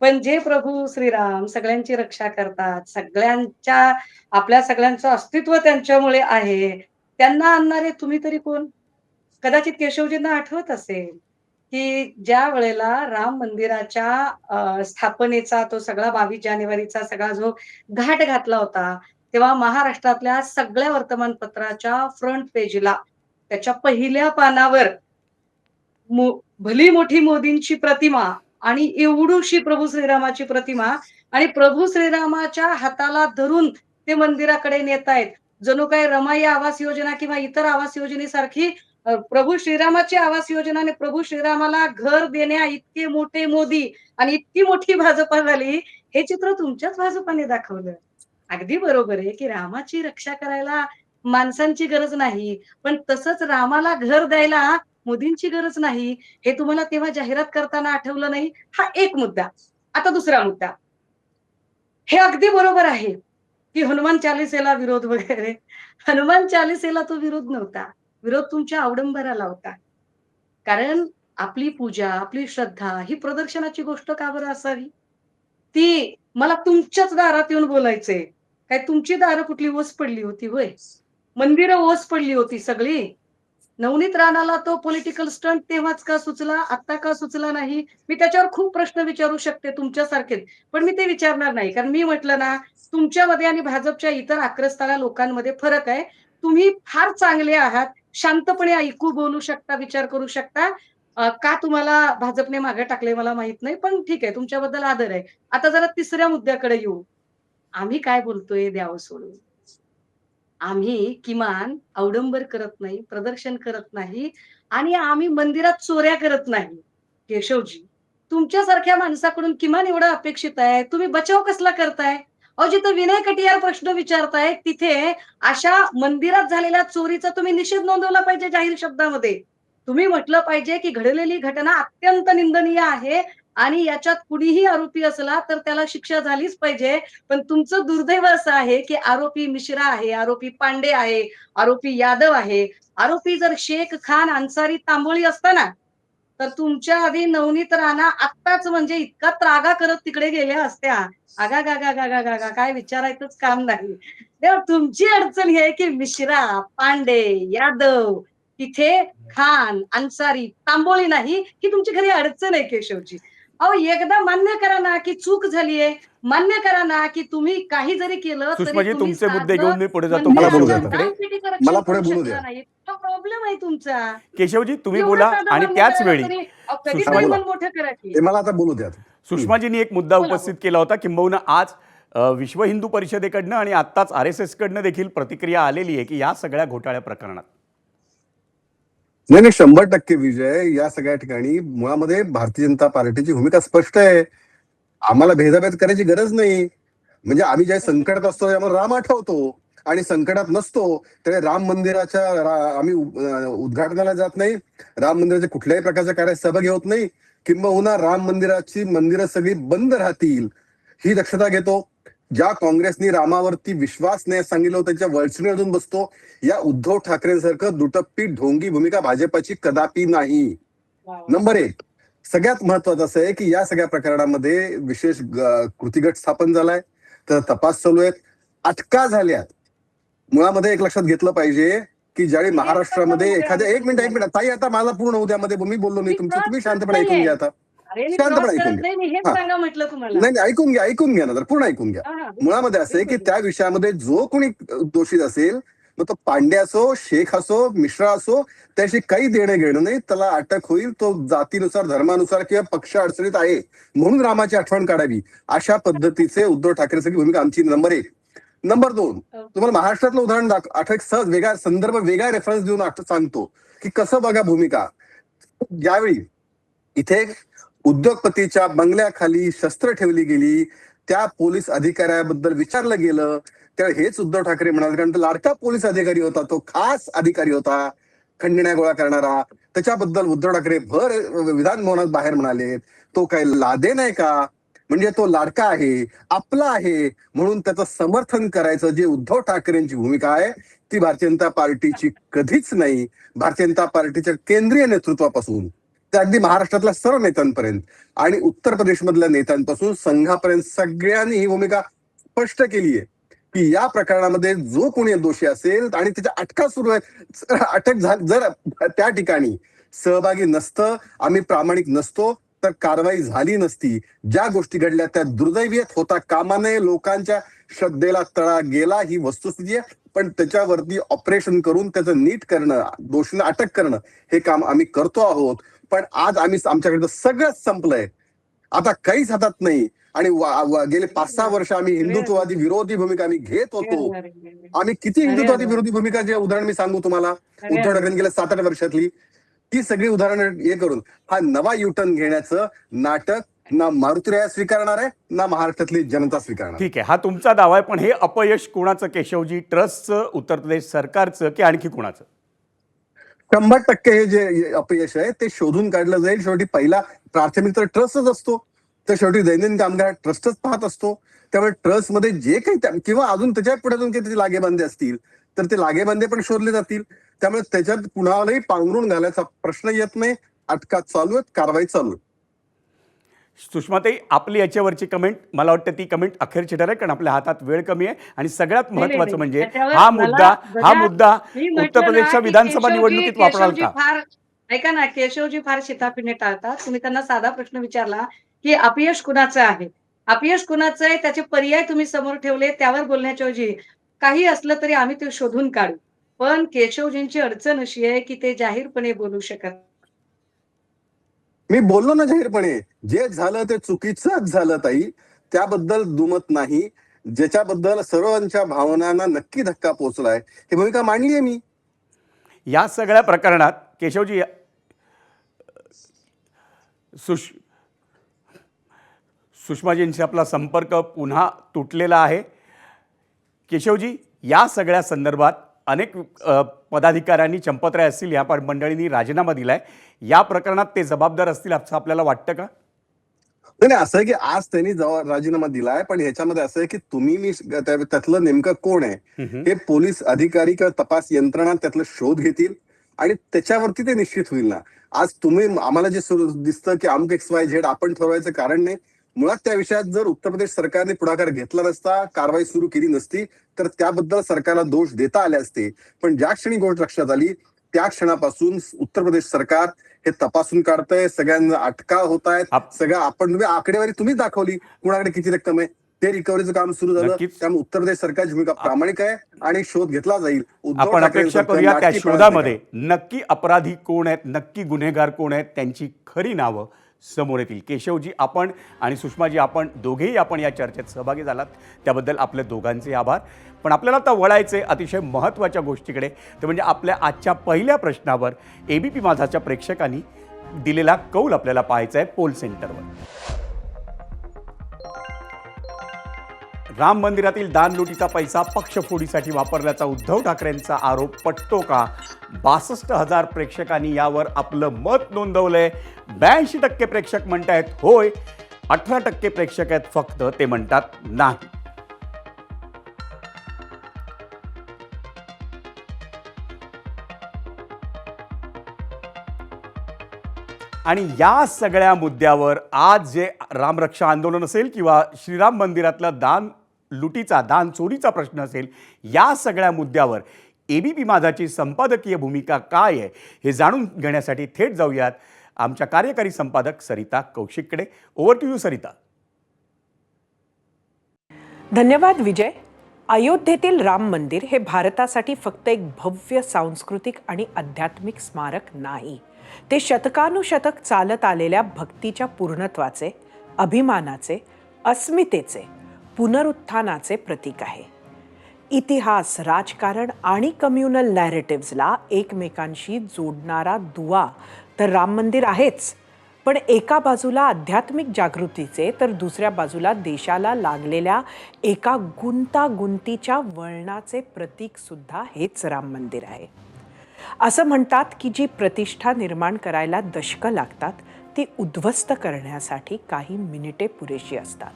[SPEAKER 9] पण जे प्रभू श्रीराम सगळ्यांची रक्षा करतात, आपल्या सगळ्यांचं अस्तित्व त्यांच्यामुळे आहे, त्यांना आणणारे तुम्ही तरी कोण? कदाचित केशवजींना आठवत असेल, की ज्या वेळेला राम मंदिराच्या स्थापनेचा तो सगळा 22 जानेवारीचा सगळा जो घाट घातला होता, तेव्हा महाराष्ट्रातल्या सगळ्या वर्तमानपत्राच्या फ्रंट पेजला त्याच्या पहिल्या पानावर भली मोठी मोदींची प्रतिमा आणि एवढूशी प्रभू श्रीरामाची प्रतिमा आणि प्रभू श्रीरामाच्या हाताला धरून ते मंदिराकडे नेतायत. जणू काय रमाई आवास योजना किंवा इतर आवास योजनेसारखी प्रभू श्रीरामाची आवास योजना आणि प्रभू श्रीरामाला घर देण्या इतके मोठे मोदी आणि इतकी मोठी भाजपा झाली, हे चित्र तुमच्याच भाजपाने दाखवलं. अगदी बरोबर आहे, की रामाची रक्षा करायला माणसांची गरज नाही, पण तसंच रामाला घर द्यायला मोदींची गरज नाही, हे तुम्हाला तेव्हा जाहिरात करताना आठवलं नाही? हा एक मुद्दा. आता दुसरा मुद्दा. हे अगदी बरोबर आहे, की हनुमान चालीसेला विरोध वगैरे. हनुमान चालीसेला तो विरोध नव्हता. विरोध तुमच्या अवडंबराला होता. कारण आपली पूजा, आपली श्रद्धा ही प्रदर्शनाची गोष्ट का बरं असावी? ती मला तुमच्याच दारात येऊन बोलायचंय. काय तुमची दारं कुठली ओस पडली होती होय? मंदिरं ओस पडली होती सगळी. नवनीत राणाला तो पॉलिटिकल स्टंट तेव्हाच का सुचला, आता का सुचला नाही? मी त्याच्यावर खूप प्रश्न विचारू शकते तुमच्यासारखेच. पण मी ते विचारणार नाही. कारण मी म्हटलं ना, तुमच्यामध्ये आणि भाजपच्या इतर आक्रस्ताळ्या लोकांमध्ये फरक आहे. तुम्ही फार चांगले आहात. शांतपणे ऐकू, बोलू शकता, विचार करू शकता. का तुम्हाला भाजपने मागे टाकले मला माहित नाही. पण ठीक आहे, तुमच्याबद्दल आदर आहे. आता जरा तिसऱ्या मुद्द्याकडे येऊ. आम्ही काय बोलतोय द्यावं सोडून. आम्ही किमान अवडंबर करत नाही, प्रदर्शन करत नाही आणि आम्ही मंदिरात चोऱ्या करत नाही. केशवजी, तुमच्यासारख्या माणसाकडून किमान एवढं अपेक्षित आहे. तुम्ही बचाव कसला करताय? अहो, जिथं विनय कटियार प्रश्न विचारताय, तिथे अशा मंदिरात झालेल्या चोरीचा तुम्ही निषेध नोंदवला पाहिजे जाहीर शब्दामध्ये. तुम्ही म्हटलं पाहिजे, की घडलेली घटना अत्यंत निंदनीय आहे आणि याच्यात कुणीही आरोपी असला तर त्याला शिक्षा झालीच पाहिजे. पण तुमचं दुर्दैव असं आहे, की आरोपी मिश्रा आहे, आरोपी पांडे आहे, आरोपी यादव आहे. आरोपी जर शेख, खान, अन्सारी, तांबोळी असता ना, तर तुमच्या आधी नवनीत राणा आत्ताच म्हणजे इतका त्रागा करत तिकडे गेल्या असत्या. आगागागागागागा काय विचारायचंच काम नाही. तेव्हा तुमची अडचण ही आहे, की मिश्रा, पांडे, यादव, तिथे खान, अन्सारी, तांबोळी नाही, ही तुमची खरी अडचण आहे केशवजी. अहो, एकदा मान्य करा ना, की चूक झालीये. मान्य करा ना, की तुम्ही काही जरी केलं तरी
[SPEAKER 1] सुषमाजी,
[SPEAKER 9] तुम्ही
[SPEAKER 1] तुमचे मुद्दे
[SPEAKER 9] साधं
[SPEAKER 1] घेऊन मी पुढे जातो.
[SPEAKER 8] मला बोलू द्या
[SPEAKER 9] मंदिराच्या
[SPEAKER 8] आता.
[SPEAKER 9] दानपेटीचं
[SPEAKER 8] मला
[SPEAKER 9] रक्षण
[SPEAKER 8] पुढे
[SPEAKER 9] करू
[SPEAKER 8] बोलू
[SPEAKER 9] शकला
[SPEAKER 8] द्या.
[SPEAKER 9] नाही. हा प्रॉब्लेम आहे तुमचा.
[SPEAKER 1] केशवजी, तुम्ही
[SPEAKER 9] एवढं
[SPEAKER 1] बोला
[SPEAKER 9] साधं
[SPEAKER 1] आणि
[SPEAKER 9] मान्य
[SPEAKER 1] त्याच
[SPEAKER 9] करायला
[SPEAKER 1] वेळी
[SPEAKER 9] तरी कधी
[SPEAKER 1] सुषमा
[SPEAKER 9] पण
[SPEAKER 8] बोला.
[SPEAKER 9] मन मोठं करा की.
[SPEAKER 8] मला आता बोलू द्या.
[SPEAKER 1] सुषमाजींनी एक मुद्दा
[SPEAKER 9] बोला,
[SPEAKER 1] उपस्थित केला होता, किंबहुना आज विश्व हिंदू परिषदेकडनं आणि आत्ताच RSS कडनं देखील प्रतिक्रिया आलेली आहे, की या सगळ्या घोटाळ्या प्रकरणात
[SPEAKER 8] नाही नाही, 100% विजय. या सगळ्या ठिकाणी मुळामध्ये भारतीय जनता पार्टीची भूमिका स्पष्ट आहे. आम्हाला भेदाभेद करायची गरज नाही. म्हणजे आम्ही ज्या संकटात असतो आम्हाला राम आठवतो आणि संकटात नसतो त्यावेळी राम मंदिराच्या आम्ही उद्घाटनाला जात नाही, राम मंदिराच्या कुठल्याही प्रकारच्या कार्यात सहभागी होत नाही, किंबहुना राम मंदिरं सगळी बंद राहतील ही दक्षता घेतो. ज्या काँग्रेसनी रामावरती विश्वास नाही सांगितलं होतं त्याच्या वळचणी अजून बसतो. या उद्धव ठाकरेंसारखं दुटप्पी ढोंगी भूमिका भाजपाची कदापि नाही. नंबर 1. सगळ्यात महत्वाचं असं आहे, की या सगळ्या प्रकरणामध्ये विशेष कृती गट स्थापन झालाय, तर तपास चालू आहेत, अटका झाल्यात. मुळामध्ये एक लक्षात घेतलं पाहिजे, की ज्यावेळी महाराष्ट्रामध्ये एखाद्या एक मिनिट ताई, आता माझा पूर्ण उद्यामध्ये मी बोललो नाही तुमचं, तुम्ही शांतपणे ऐकून घ्या. आता शांतपणे ऐकून घ्या.
[SPEAKER 9] हेच
[SPEAKER 8] हा.
[SPEAKER 9] सांगा म्हटलं तुम्हाला.
[SPEAKER 8] नाही ऐकून घ्या ना, तर पूर्ण ऐकून घ्या. मुळामध्ये असं आहे, की त्या विषयामध्ये जो कोणी दोषी असेल मग तो पांडे असो, शेख असो, मिश्रा असो, त्याशी काही देणं घेणं नाही. त्याला अटक होईल. तो जातीनुसार, धर्मानुसार किंवा पक्ष अडचणीत आहे म्हणून रामाची आठवण काढावी, अशा पद्धतीचे उद्धव ठाकरेची भूमिका आमची. नंबर 1. नंबर 2, तुम्हाला महाराष्ट्रातलं उदाहरण आठवण, सहज वेगळा संदर्भ, वेगळा रेफरन्स देऊन सांगतो की कसं बघा भूमिका. ज्यावेळी इथे उद्योगपतीच्या बंगल्याखाली शस्त्र ठेवली गेली, त्या पोलीस अधिकाऱ्याबद्दल विचारलं गेलं, त्यावेळी हेच उद्धव ठाकरे म्हणाले, कारण तो लाडका पोलीस अधिकारी होता, तो खास अधिकारी होता, खंडण्या गोळा करणारा. त्याच्याबद्दल उद्धव ठाकरे भर विधान भवनात बाहेर म्हणाले, तो काय लादे नाही का, म्हणजे तो लाडका आहे, आपला आहे, म्हणून त्याचं समर्थन करायचं जे उद्धव ठाकरेंची भूमिका आहे ती भारतीय जनता पार्टीची कधीच नाही. भारतीय जनता पार्टीच्या केंद्रीय नेतृत्वापासून ते अगदी महाराष्ट्रातल्या सर्व नेत्यांपर्यंत आणि उत्तर प्रदेशमधल्या नेत्यांपासून संघापर्यंत सगळ्यांनी ही भूमिका स्पष्ट केली आहे की या प्रकरणामध्ये जो कोणी दोषी असेल आणि त्याच्या अटका सुरू आहे, अटक झाली, जर त्या ठिकाणी सहभागी नसतं, आम्ही प्रामाणिक नसतो, तर कारवाई झाली नसती. ज्या गोष्टी घडल्या त्या दुर्दैवीत होता कामा नये. लोकांच्या श्रद्धेला तडा गेला, ही वस्तुस्थिती आहे. पण त्याच्यावरती ऑपरेशन करून त्याचं नीट करणं, दोषींना अटक करणं, हे काम आम्ही करतो आहोत. पण आज आमच्याकडे सगळंच संपलंय, आता काहीच हातात नाही. आणि गेले 5-6 वर्ष आम्ही हिंदुत्ववादी विरोधी भूमिका आम्ही घेत होतो. आम्ही किती हिंदुत्ववादी विरोधी भूमिका, जे उदाहरण मी सांगू तुम्हाला, उद्धव ठाकरे गेल्या 7-8 वर्षातली ती सगळी उदाहरणं हे करून हा नवा युटर्न घेण्याचं नाटक ना मारुतीराया स्वीकारणार आहे, ना महाराष्ट्रातली जनता स्वीकारणार.
[SPEAKER 1] ठीक आहे, हा तुमचा दावा आहे, पण हे अपयश कोणाचं केशवजी? ट्रस्टचं, उत्तर प्रदेश सरकारचं, की आणखी कोणाचं?
[SPEAKER 8] 100% हे जे अपयश आहे ते शोधून काढलं जाईल. शेवटी पहिला प्राथमिक तर ट्रस्टच असतो, तर शेवटी दैनंदिन कामगार ट्रस्टच पाहत असतो. त्यामुळे ट्रस्टमध्ये जे काही किंवा अजून त्याच्या पुढे अजून काही लागेबांधे असतील तर ते लागेबांधे पण शोधले जातील. त्यामुळे त्याच्यात कुणालाही पांघरून घालायचा प्रश्न येत नाही. अटका चालू आहेत, कारवाई चालू आहे.
[SPEAKER 1] सुषमाताई, आपली याच्यावरची कमेंट, मला वाटतं ती कमेंट अखेरची ठरेल, कारण आपल्या हातात वेळ कमी आहे. आणि सगळ्यात महत्वाचं म्हणजे हा मुद्दा उत्तर प्रदेशच्या विधानसभा निवडणुकीत वापराल का?
[SPEAKER 9] ऐका ना, केशवजी फार शिताफीने टाळतात. तुम्ही त्यांना साधा प्रश्न विचारला की अपयश कुणाचं आहे, अपयश कुणाचं आहे, त्याचे पर्याय तुम्ही समोर ठेवले, त्यावर बोलण्याच्या ऐवजी काही असलं तरी आम्ही ते शोधून काढू. पण केशवजींची अडचण अशी आहे की ते जाहीरपणे बोलू शकत.
[SPEAKER 8] मी बोललो ना जाहीरपणे, जे झालं ते चुकीचंच झालं ताई, त्याबद्दल दुमत नाही. ज्याच्याबद्दल सर्वांच्या भावनांना नक्की धक्का पोहोचलाय, ही भूमिका मांडली आहे मी.
[SPEAKER 1] या सगळ्या प्रकरणात केशवजी, सुषमाजींशी आपला संपर्क पुन्हा तुटलेला आहे. केशवजी, या सगळ्या संदर्भात अनेक पदाधिकाऱ्यांनी, चंपतराय असतील, या मंडळींनी राजीनामा दिलाय. या प्रकरणात ते जबाबदार असतील असं आपल्याला वाटतं का?
[SPEAKER 8] नाही, असं आहे की आज त्यांनी राजीनामा दिलाय, पण ह्याच्यामध्ये असं आहे की तुम्ही मी त्यातलं नेमकं कोण आहे हे पोलीस अधिकारी किंवा तपास यंत्रणा त्यातलं शोध घेतील आणि त्याच्यावरती ते निश्चित होईल ना. आज तुम्ही आम्हाला जे दिसतं की अमुक XYZ आपण ठरवायचं कारण नाही. मुळात त्या विषयात जर उत्तर प्रदेश सरकारने पुढाकार घेतला नसता, कारवाई सुरू केली नसती, तर त्याबद्दल सरकारला दोष देता आले असते. पण ज्या क्षणी गोष्ट लक्षात आली त्या क्षणापासून उत्तर प्रदेश सरकार हे तपासून काढतंय, सगळ्यांना अटका होत आहेत, सगळं आपण आकडेवारी तुम्हीच दाखवली, कुणाकडे किती रक्कम आहे, ते रिकव्हरीचं काम सुरू झालं. त्यामुळे उत्तर प्रदेश सरकारची भूमिका प्रामाणिक आहे आणि शोध घेतला जाईल.
[SPEAKER 1] आपण अपेक्षा करूया त्या शोधामध्ये नक्की अपराधी कोण आहेत, नक्की गुन्हेगार कोण आहेत, त्यांची खरी नावं समोर येतील. केशवजी, आपण आणि सुषमाजी, आपण दोघेही आपण या चर्चेत सहभागी झालात, त्याबद्दल आपले दोघांचे आभार. पण आपल्याला आता वळायचे अतिशय महत्त्वाच्या गोष्टीकडे, ते म्हणजे आपल्या आजच्या पहिल्या प्रश्नावर ABP माझाच्या प्रेक्षकांनी दिलेला कौल आपल्याला पाहायचा आहे पोल सेंटरवर. राम मंदिरातील दानलुटीचा पैसा पक्षफोडीसाठी वापरल्याचा उद्धव ठाकरेंचा आरोप पटतो का? 62,000 प्रेक्षकांनी यावर आपलं मत नोंदवलंय. 82% प्रेक्षक म्हणतायत होय, 18% प्रेक्षक आहेत फक्त ते म्हणतात नाही. आणि या सगळ्या मुद्द्यावर आज जे रामरक्षा आंदोलन असेल किंवा श्रीराम मंदिरातलं दान चोरीचा प्रश्न असेल, या सगळ्या मुद्द्यावर ABP माझाची संपादकीय भूमिका काय आहे हे जाणून घेण्यासाठी थेट जाऊयात आमच्या कार्यकारी संपादक सरिता कौशिककडे. Over to you Sarita.
[SPEAKER 10] धन्यवाद विजय. अयोध्येतील राम मंदिर हे भारतासाठी फक्त एक भव्य सांस्कृतिक आणि आध्यात्मिक स्मारक नाही, ते शतकानुशतक चालत आलेल्या भक्तीच्या पूर्णत्वाचे, अभिमानाचे, अस्मितेचे, पुनरुत्थानाचे प्रतीक आहे. इतिहास, राजकारण आणि कम्युनल नॅरेटिव्हजला एकमेकांशी जोडणारा दुवा तर राम मंदिर आहेच, पण एका बाजूला आध्यात्मिक जागृतीचे तर दुसऱ्या बाजूला देशाला लागलेल्या एका गुंतागुंतीच्या वळणाचे प्रतीक सुद्धा हेच राम मंदिर आहे. असं म्हणतात की जी प्रतिष्ठा निर्माण करायला दशकं लागतात ती उद्ध्वस्त करण्यासाठी काही मिनिटे पुरेशी असतात.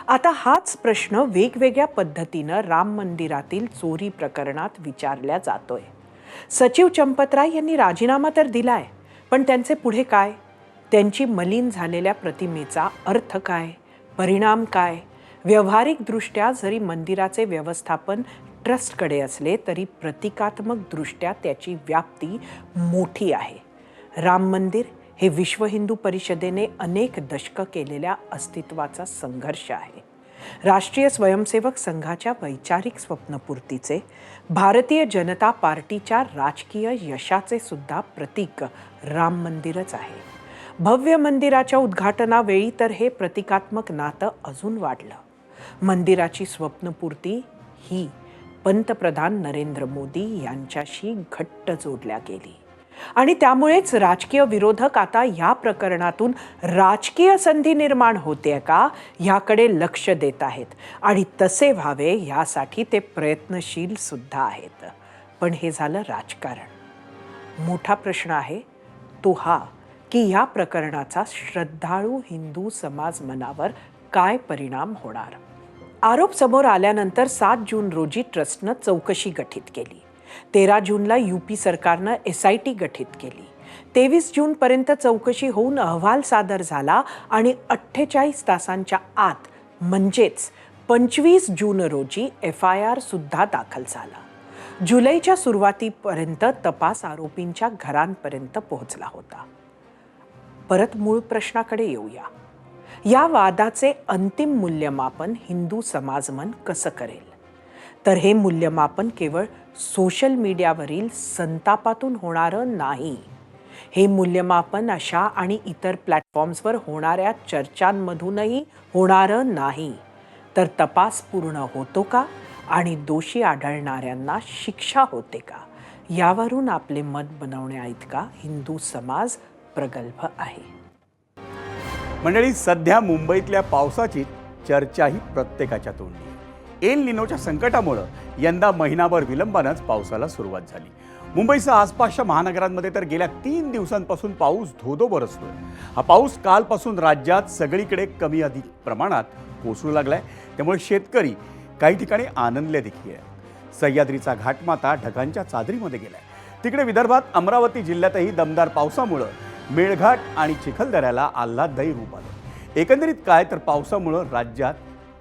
[SPEAKER 10] आता हाच प्रश्न वेगवेगळ्या पद्धतीनं राम मंदिरातील चोरी प्रकरणात विचारला जातोय. सचिव चंपतराय यांनी राजीनामा तर दिलाय, पण त्यांचे पुढे काय? त्यांची मलिन झालेल्या प्रतिमेचा अर्थ काय, परिणाम काय? व्यावहारिकदृष्ट्या जरी मंदिराचे व्यवस्थापन ट्रस्टकडे असले तरी प्रतिकात्मकदृष्ट्या त्याची व्याप्ती मोठी आहे. राम मंदिर हे विश्व हिंदू परिषदेने अनेक दशकं केलेल्या अस्तित्वाचा संघर्ष आहे. राष्ट्रीय स्वयंसेवक संघाच्या वैचारिक स्वप्नपूर्तीचे, भारतीय जनता पार्टीच्या राजकीय यशाचे सुद्धा प्रतीक राम मंदिरच आहे. भव्य मंदिराच्या उद्घाटनावेळी तर हे प्रतिकात्मक नातं अजून वाढलं. मंदिराची स्वप्नपूर्ती ही पंतप्रधान नरेंद्र मोदी यांच्याशी घट्ट जोडल्या गेली आणि त्यामुळेच राजकीय विरोधक आता या प्रकरणातून राजकीय संधी निर्माण होते का ह्याकडे लक्ष देत आहेत आणि तसे व्हावे यासाठी ते प्रयत्नशील सुद्धा आहेत. पण हे झालं राजकारण. मोठा प्रश्न आहे तो हा की या प्रकरणाचा श्रद्धाळू हिंदू समाज मनावर काय परिणाम होणार. आरोप समोर आल्यानंतर 7 जून रोजी ट्रस्टनं चौकशी गठीत केली. 13 जूनला UP सरकारनं SIT गठीत केली. 23 जूनपर्यंत चौकशी होऊन अहवाल सादर झाला आणि 48 तासांच्या आत म्हणजेच 25 जून रोजी FIR सुद्धा दाखल झाला. जुलैच्या सुरुवातीपर्यंत तपास आरोपींच्या घरांपर्यंत पोहोचला होता. परत मूळ प्रश्नाकडे येऊया. या वादाचे अंतिम मूल्यमापन हिंदू समाजमन कसं करेल? तर हे मूल्यमापन केवळ सोशल मीडियावरील संतापातून होणारं नाही. हे मूल्यमापन अशा आणि इतर प्लॅटफॉर्म्सवर होणाऱ्या चर्चांमधूनही होणारं नाही, तर तपास पूर्ण होतो का आणि दोषी आढळणाऱ्यांना शिक्षा होते का यावरून आपले मत बनवण्याइतका हिंदू समाज प्रगल्भ आहे.
[SPEAKER 1] मंडळी, सध्या मुंबईतल्या पावसाची चर्चाही प्रत्येकाच्या तोंडी आहे. एल निनोच्या संकटामुळं यंदा महिनाभर विलंबानंच पावसाला सुरुवात झाली. मुंबईसह आसपासच्या महानगरांमध्ये तर गेल्या 3 दिवसांपासून पाऊस धोधो बरसतोय. हा पाऊस कालपासून राज्यात सगळीकडे कमी अधिक प्रमाणात कोसळू लागलाय. त्यामुळे शेतकरी काही ठिकाणी आनंदले देखील आहे. सह्याद्रीचा घाटमाता ढगांच्या चादरीमध्ये गेलाय. तिकडे विदर्भात अमरावती जिल्ह्यातही दमदार पावसामुळं मेळघाट आणि चिखलदऱ्याला आल्हाददायी रूप आलं. एकंदरीत काय तर पावसामुळं राज्यात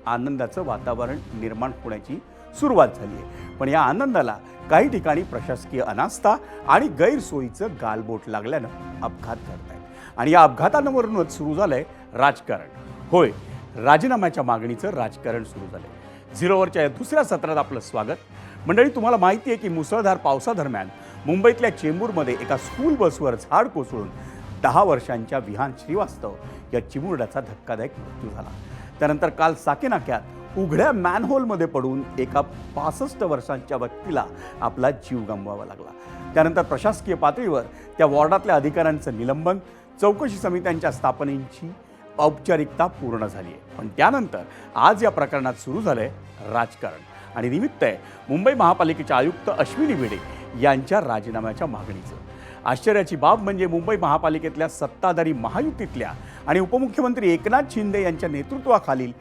[SPEAKER 1] आनंदाचं वातावरण निर्माण होण्याची सुरुवात झाली आहे. पण या आनंदाला काही ठिकाणी प्रशासकीय अनास्था आणि गैरसोयीचं गालबोट लागल्यानं अपघात घडत आहेत आणि या अपघातांवरूनच सुरू झालंय राजकारण. होय, राजीनाम्याच्या मागणीचं राजकारण सुरू झालंय. झिरोवरच्या या दुसऱ्या सत्रात आपलं स्वागत. मंडळी, तुम्हाला माहिती आहे की मुसळधार पावसादरम्यान मुंबईतल्या चेंबूरमध्ये एका स्कूल बसवर झाड कोसळून 10 वर्षांच्या विहान श्रीवास्तव या चिमुरड्याचा धक्कादायक मृत्यू झाला. त्यानंतर काल साकेनाक्यात उघड्या मॅनहोलमध्ये पडून एका 65 वर्षांच्या व्यक्तीला आपला जीव गमवावा लागला. त्यानंतर प्रशासकीय पातळीवर त्या वॉर्डातल्या अधिकाऱ्यांचं निलंबन, चौकशी समित्यांच्या स्थापनेची औपचारिकता पूर्ण झाली आहे. पण त्यानंतर आज या प्रकरणात सुरू झालंय राजकारण आणि निमित्त आहे मुंबई महापालिकेचे आयुक्त अश्विनी भिडे यांच्या राजीनाम्याच्या मागणीचं. आश्चर्याची बाब म्हणजे मुंबई महापालिकेतल्या सत्ताधारी महायुतीतल्या आणि उपमुख्यमंत्री एकनाथ शिंदे यांच्या नेतृत्वाखालील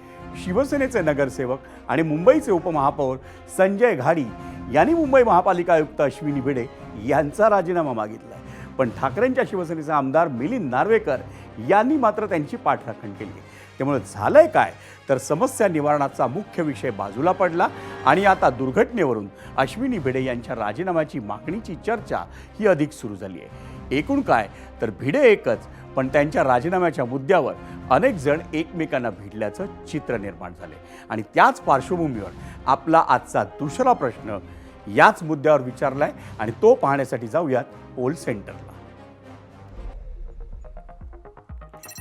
[SPEAKER 1] शिवसेनेचे नगरसेवक आणि मुंबईचे उपमहापौर संजय घाडी यांनी मुंबई महापालिका आयुक्त अश्विनी भिडे यांचा राजीनामा मागितला. पण ठाकरेंच्या शिवसेनेचे आमदार मिलिंद नार्वेकर यांनी मात्र त्यांची पाठराखण केली. त्यामुळे झालंय काय तर समस्या निवारणाचा मुख्य विषय बाजूला पडला आणि आता दुर्घटनेवरून अश्विनी भिडे यांच्या राजीनाम्याची मागणीची चर्चा ही अधिक सुरू झाली आहे. एकूण काय तर भिडे एकच, पण त्यांच्या राजीनाम्याच्या मुद्द्यावर अनेक जण एकमेकांना भिडल्याचं चित्र निर्माण झाले. आणि त्याच पार्श्वभूमीवर आपला आजचा दुसरा प्रश्न याच मुद्द्यावर विचारलाय आणि तो पाहण्यासाठी जाऊयात पोल सेंटरला.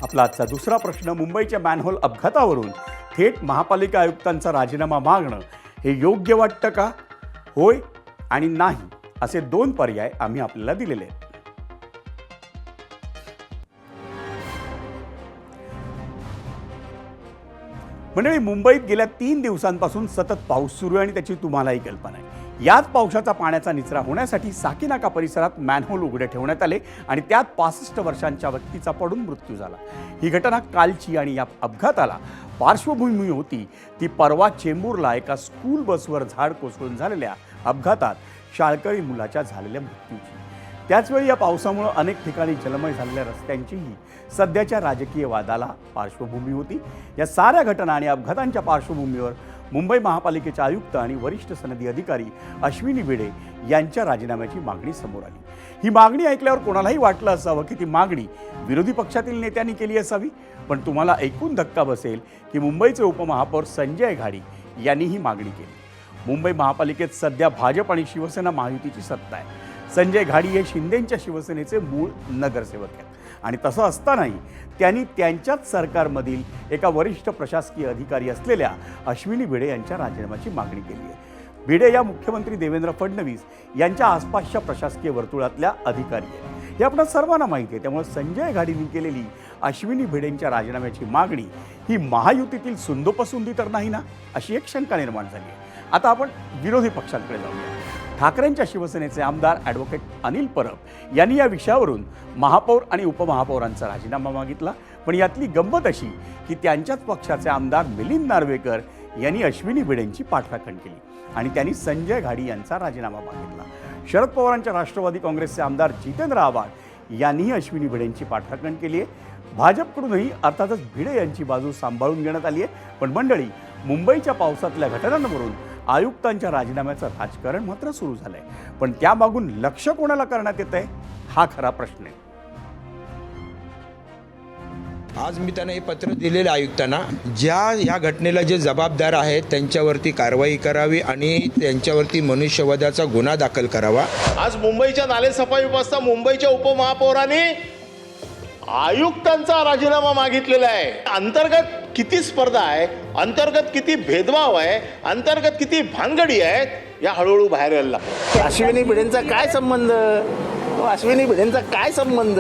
[SPEAKER 1] आपला आजचा दुसरा प्रश्न, मुंबईच्या मॅनहोल अपघातावरून थेट महापालिका आयुक्तांचा राजीनामा मागणं हे योग्य वाटतं का? होय आणि नाही असे 2 पर्याय आम्ही आपल्याला दिलेले आहेत. मंडळी, मुंबईत गेल्या 3 दिवसांपासून सतत पाऊस सुरू आहे आणि त्याची तुम्हालाही कल्पना आहे. याच पावसाचा पाण्याचा निचरा होण्यासाठी साकीनाका परिसरात मॅनहोल उघडे ठेवण्यात आले आणि त्यात 65 वर्षांच्या व्यक्तीचा पडून मृत्यू झाला. ही घटना कालची आणि या अपघाताला पार्श्वभूमी होती ती परवा चेंबूरला एका स्कूल बसवर झाड कोसळून झालेल्या अपघातात शाळकरी मुलाच्या झालेल्या मृत्यूची. त्याचवेळी या पावसामुळे अनेक ठिकाणी जलमय झालेल्या रस्त्यांचीही सध्याच्या राजकीय वादाला पार्श्वभूमी होती. या साऱ्या घटना आणि अपघातांच्या पार्श्वभूमीवर मुंबई महापालिकेचे आयुक्त आणि वरिष्ठ सनदी अधिकारी अश्विनी भिडे यांच्या राजीनाम्याची मागणी समोर आली. ही मागणी ऐकल्यावर कोणालाही वाटलं असावं की ती मागणी विरोधी पक्षातील नेत्यांनी केली असावी, पण तुम्हाला ऐकून धक्का बसेल की मुंबईचे उपमहापौर संजय घाडी यांनी ही मागणी केली. मुंबई महापालिकेत सध्या भाजप आणि शिवसेना महायुतीची सत्ता आहे. संजय घाडी हे शिंदेंच्या शिवसेनेचे मूळ नगरसेवक आहेत आणि तसं असतानाही त्यांनी त्यांच्याच सरकारमधील एका वरिष्ठ प्रशासकीय अधिकारी असलेल्या अश्विनी भिडे यांच्या राजीनाम्याची मागणी केली आहे. भिडे या मुख्यमंत्री देवेंद्र फडणवीस यांच्या आसपासच्या प्रशासकीय वर्तुळातल्या अधिकारी आहेत. हे आपल्या सर्वांना माहिती आहे. त्यामुळे संजय घाडींनी केलेली अश्विनी भिडेंच्या राजीनाम्याची मागणी ही महायुतीतील सुंदोपसुंदी तर नाही ना, अशी एक शंका निर्माण झाली आहे. आता आपण विरोधी पक्षांकडे जाऊया. ठाकरेंच्या शिवसेनेचे आमदार ॲडव्होकेट अनिल परब यांनी या विषयावरून महापौर आणि उपमहापौरांचा राजीनामा मागितला. पण यातली गंमत अशी की त्यांच्याच पक्षाचे आमदार मिलिंद नार्वेकर यांनी अश्विनी भिडेंची पाठराखण केली आणि त्यांनी संजय घाडी यांचा राजीनामा मागितला. शरद पवारांच्या राष्ट्रवादी काँग्रेसचे आमदार जितेंद्र आव्हाड यांनीही अश्विनी भिडेंची पाठराखण केली आहे. भाजपकडूनही अर्थातच भिडे यांची बाजू सांभाळून घेण्यात आली आहे. पण मंडळी, मुंबईच्या पावसातल्या घटनांवरून आयुक्तांच्या राजीनाम्याचं राजकारण मात्र सुरू झालंय. पण त्यामागून लक्ष कोणाला करण्यात येत आहे हा खरा प्रश्न आहे.
[SPEAKER 11] आज मी त्यांना हे पत्र दिलेलं आयुक्तांना, या घटनेला जे जबाबदार आहेत त्यांच्यावरती कारवाई करावी आणि त्यांच्यावरती मनुष्यवधाचा गुन्हा दाखल करावा.
[SPEAKER 12] आज मुंबईच्या नालेसफाई व्यवस्था मुंबईच्या उपमहापौरांनी आयुक्तांचा राजीनामा मागितलेला आहे. अंतर्गत किती स्पर्धा आहे, अंतर्गत किती भेदभाव आहे, अंतर्गत किती भानगडी आहेत, या हळूहळू बाहेर यायला लागतं.
[SPEAKER 13] अश्विनी भिडेंचा काय संबंध? अश्विनी भिडेंचा काय संबंध?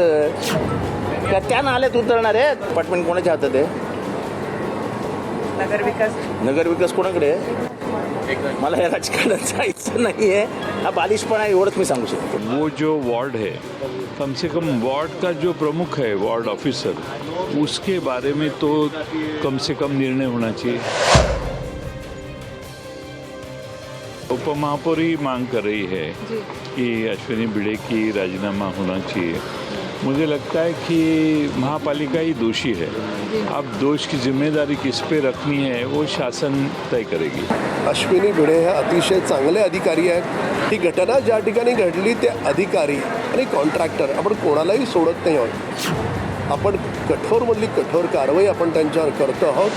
[SPEAKER 13] त्या नाल्यात उतरणार आहेत? अपार्टमेंट कोणाच्या हातात आहे? नगरविकास कोणाकडे आहे? मला या राजकारणात जायचं नाही आहे. हा बालिशपणा एवढंच मी सांगू शकतो.
[SPEAKER 14] वो जो वार्ड है, कम से कम वार्ड का जो प्रमुख है, वार्ड ऑफिसर, उसके बारे में तो कम से कम निर्णय होना चाहिए. उपमहापौर ही मांग कर रही है कि अश्विनी भिडे की राजीनामा होना चाहिए. मुझे लगता है कि महापालिका ही दोषी है. अब दोष की जिम्मेदारी किस पे रखनी है वो शासन तय करेगी.
[SPEAKER 15] अश्विनी भिडे हे अतिशय चांगले अधिकारी आहेत. ही घटना ज्या ठिकाणी घडली ते अधिकारी आणि कॉन्ट्रॅक्टर आपण कोणालाही सोडत नाही आहोत. आपण कठोरमधली कठोर कारवाई आपण त्यांच्यावर करतो आहोत.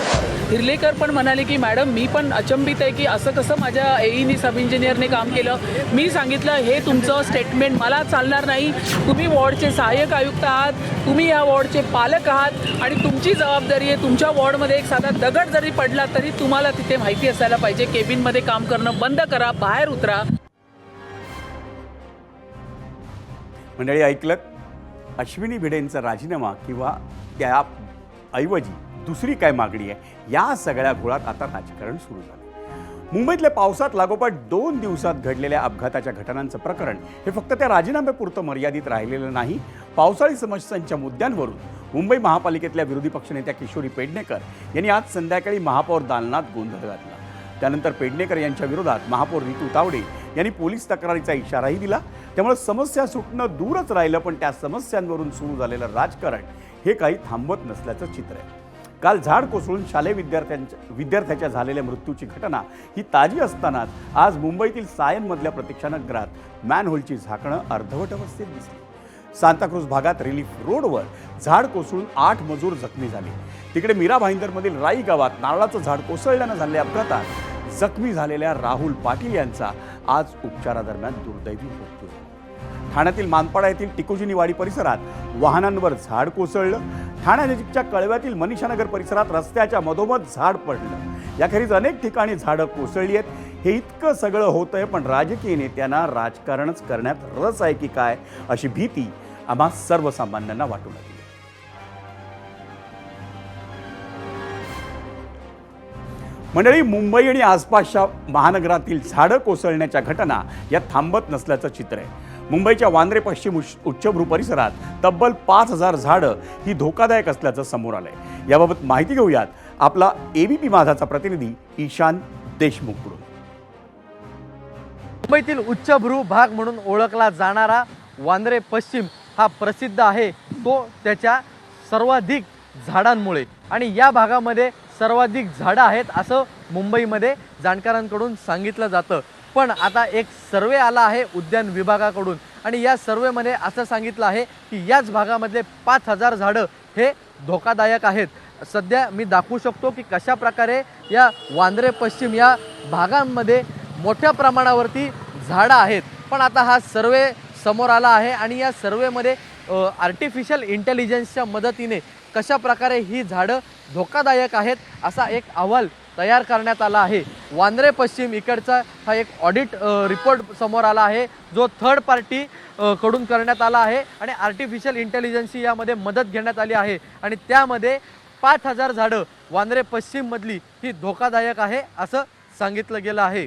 [SPEAKER 16] हिरलेकर पण म्हणाले की मॅडम मी पण अचंबित आहे की असं कसं माझ्या एईनी सब इंजिनियरने काम केलं. मी सांगितलं हे तुमचं स्टेटमेंट मला चालणार नाही. तुम्ही वॉर्डचे सहाय्यक आयुक्त आहात, तुम्ही या वॉर्डचे पालक आहात आणि तुमची जबाबदारी आहे. तुमच्या वॉर्डमध्ये एक साधा दगड जरी पडला तरी तुम्हाला तिथे माहिती असायला पाहिजे. केबिनमध्ये काम करणं बंद करा, बाहेर उतरा.
[SPEAKER 1] मंडळी, ऐकलं अश्विनी भिडेंचा राजीनामा किंवा त्याऐवजी दुसरी काय मागणी आहे, या सगळ्या घोळात आता राजकारण सुरू झालं. मुंबईतल्या पावसात लागोपाठ 2 दिवसात घडलेल्या अपघाताच्या घटनांचं प्रकरण हे फक्त त्या राजीनाम्यापुरतं मर्यादित राहिलेलं नाही. पावसाळी समस्यांच्या मुद्द्यांवरून मुंबई महापालिकेतल्या विरोधी पक्षनेत्या किशोरी पेडणेकर यांनी आज संध्याकाळी महापौर दालनात गोंधळ घातला. त्यानंतर पेडणेकर यांच्या विरोधात महापौर रितू तावडे यांनी पोलीस तक्रारीचा इशाराही दिला. त्यामुळे समस्या सुटणं दूरच राहिलं, पण त्या समस्यांवरून सुरू झालेलं राजकारण हे काही थांबत नसल्याचं चित्र आहे. काल झाड कोसळून शालेय विद्यार्थ्याच्या झालेल्या मृत्यूची घटना ही ताजी असतानाच आज मुंबईतील सायनमधल्या प्रतीक्षानगरात मॅनहोलची झाकणं अर्धवट अवस्थेत दिसली. सांताक्रूज भागात रिलीफ रोडवर झाड कोसळून 8 मजूर जखमी झाले. तिकडे मीरा भाईंदरमधील राई गावात नारळाचं झाड कोसळल्यानं झालेल्या अपघातात जखमी झालेल्या राहुल पाटील यांचा आज उपचारादरम्यान दुर्दैवी मृत्यू झाला. ठाण्यातील मानपाडा येथील टिकोजिनीवाडी परिसरात वाहनांवर झाड कोसळलं. ठाण्यानजीकच्या कळव्यातील मनीषानगर परिसरात रस्त्याच्या मधोमध झाड पडलं. याखेरीज अनेक ठिकाणी झाडं कोसळली आहेत. हे इतकं सगळं होतंय, पण राजकीय नेत्यांना राजकारणच करण्यात रस आहे की काय अशी भीती आम्हा सर्वसामान्यांना वाटू लागली. मंडळी, मुंबई आणि आसपासच्या महानगरातील झाडं कोसळण्याच्या घटना या थांबत नसल्याचं चित्र आहे. मुंबईच्या वांद्रे पश्चिम उच्चभ्रू परिसरात तब्बल 5000 झाडं ही धोकादायक असल्याचं समोर आलंय. याबाबत माहिती घेऊयात आपला एबीपी माझाचा प्रतिनिधी ईशान देशमुखकडून.
[SPEAKER 17] मुंबईतील उच्चभ्रू भाग म्हणून ओळखला जाणारा वांद्रे पश्चिम हा प्रसिद्ध आहे तो त्याच्या सर्वाधिक झाडांमुळे, आणि या भागामध्ये सर्वाधिक झाडं आहेत असं मुंबईमध्ये जाणकारांकडून सांगितलं जातं. पण आता एक सर्वे आला आहे उद्यान विभागाकडून, आणि या सर्वेमध्ये असं सांगितलं आहे की याच भागामधले 5000 झाडं हे धोकादायक आहेत. सध्या मी दाखवू शकतो की कशा प्रकारे या वांद्रे पश्चिम या भागांमध्ये मोठ्या प्रमाणावरती झाडं आहेत. पण आता हा सर्वे समोर आला आहे आणि या सर्वेमध्ये आर्टिफिशियल इंटेलिजन्सच्या मदतीने कशा प्रकारे ही झाडं धोकादायक आहेत असा एक अहवाल तयार करण्यात आला आहे. वांद्रे पश्चिम इकडचा हा एक ऑडिट रिपोर्ट समोर आला आहे जो थर्ड पार्टी कडून करण्यात आला आहे, आणि आर्टिफिशियल इंटेलिजन्सची यामध्ये मदत घेण्यात आली आहे, आणि त्यामध्ये 5000 झाडं वांद्रे पश्चिममधली ही धोकादायक आहे असं सांगितलं गेलं आहे.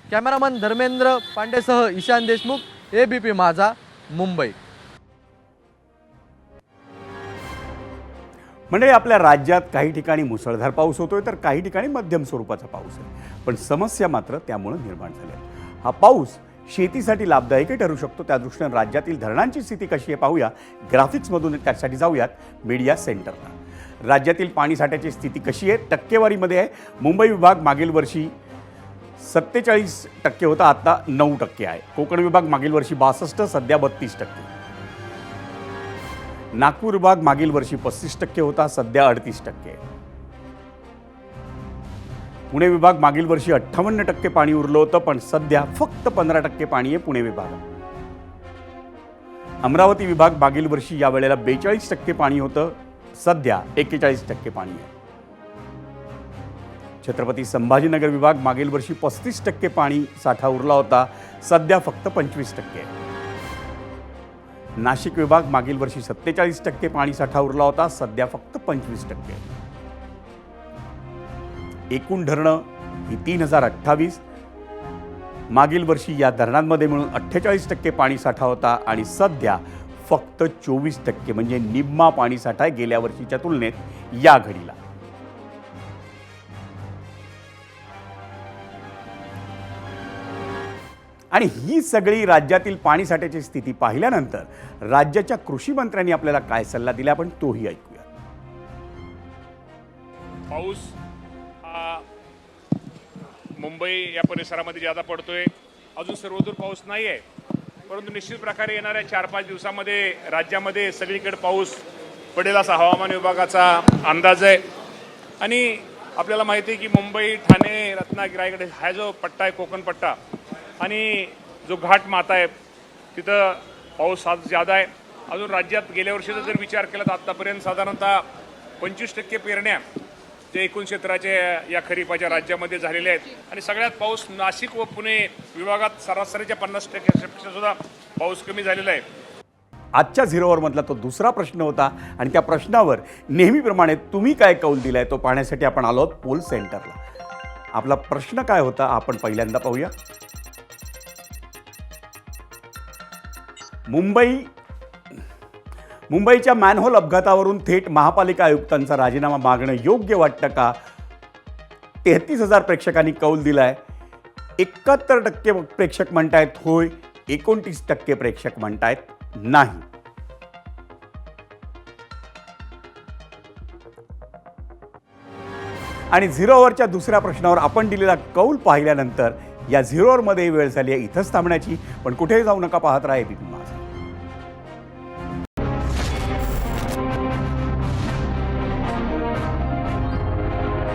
[SPEAKER 17] कॅमेरामन धर्मेंद्र पांडेसह ईशान देशमुख, एबीपी माझा, मुंबई.
[SPEAKER 1] म्हणजे आपल्या राज्यात काही ठिकाणी मुसळधार पाऊस होतोय तर काही ठिकाणी मध्यम स्वरूपाचा पाऊस आहे, पण समस्या मात्र त्यामुळे निर्माण झाली आहे. हा पाऊस शेतीसाठी लाभदायकही ठरू शकतो. त्या दृष्टीने राज्यातील धरणांची स्थिती कशी आहे पाहूया ग्राफिक्समधून. त्यासाठी जाऊयात मीडिया सेंटरला. राज्यातील पाणीसाठ्याची स्थिती कशी आहे टक्केवारीमध्ये आहे. मुंबई विभाग मागील वर्षी 47% होता, आता 9% आहे. कोकण विभाग मागील वर्षी 62, सध्या 32%. नागपूर विभाग मागील वर्षी 35% होता, सध्या 38%. पुणे विभाग मागील वर्षी 58% पाणी उरलं होतं, पण सध्या फक्त 15% पाणी आहे पुणे विभागात. अमरावती विभाग मागील वर्षी या वेळेला 42% पाणी होतं, सध्या 41% पाणी आहे. छत्रपती संभाजीनगर विभाग मागील वर्षी 35% पाणी साठा उरला होता, सध्या फक्त 25% आहे. नाशिक विभाग मागील वर्षी 47% पाणी साठा उरला होता, सध्या फक्त 25%. एकूण धरणं ही 3028. मागील वर्षी या धरणांमध्ये मिळून 48% पाणी साठा होता आणि सध्या फक्त 24%, म्हणजे निम्मा पाणी साठा आहे गेल्या वर्षीच्या तुलनेत या घडीला. आणि ही सगळी राज्यातील पाणीसाठ्याची स्थिती पाहिल्यानंतर राज्याच्या कृषी मंत्र्यांनी आपल्याला काय सल्ला दिला आपण तोही ऐकूया.
[SPEAKER 18] पाऊस हा मुंबई या परिसरामध्ये ज्यादा पडतोय. अजून सर्वदूर पाऊस नाही आहे, परंतु निश्चित प्रकारे येणाऱ्या 4-5 दिवसामध्ये राज्यामध्ये सगळीकडे पाऊस पडेल असा हवामान विभागाचा अंदाज आहे. आणि आपल्याला माहिती आहे की मुंबई, ठाणे, रत्नागिरी, रायगड हा जो पट्टा आहे कोकण पट्टा आणि जो घाट माता आहे तिथं पाऊस आज ज्यादा आहे. अजून राज्यात गेल्या वर्षीचा जर विचार केला तर आत्तापर्यंत साधारणतः 25% पेरण्या जे एकूण क्षेत्राचे या खरीपाच्या राज्यामध्ये झालेल्या आहेत. आणि सगळ्यात पाऊस नाशिक व पुणे विभागात सरासरीच्या 50%पेक्षा सुद्धा पाऊस कमी झालेला आहे.
[SPEAKER 1] आजच्या झिरोवर मधला तो दुसरा प्रश्न होता आणि त्या प्रश्नावर नेहमीप्रमाणे तुम्ही काय कौल दिलाय तो पाहण्यासाठी आपण आलो आहोत पोल सेंटरला. आपला प्रश्न काय होता आपण पहिल्यांदा पाहूया. मुंबईच्या मॅनहोल अपघातावरून थेट महापालिका आयुक्तांचा राजीनामा मागणं योग्य वाटतं का? 33,000 प्रेक्षकांनी कौल दिलाय. 71% प्रेक्षक म्हणतायत होय, 29% प्रेक्षक म्हणतायत नाही. आणि झिरोवरच्या दुसऱ्या प्रश्नावर आपण दिलेला कौल पाहिल्यानंतर या झिरोवरमध्ये वेळ झाली आहे इथंच थांबण्याची. पण कुठेही जाऊ नका, पाहत राहा एबीपी माझा.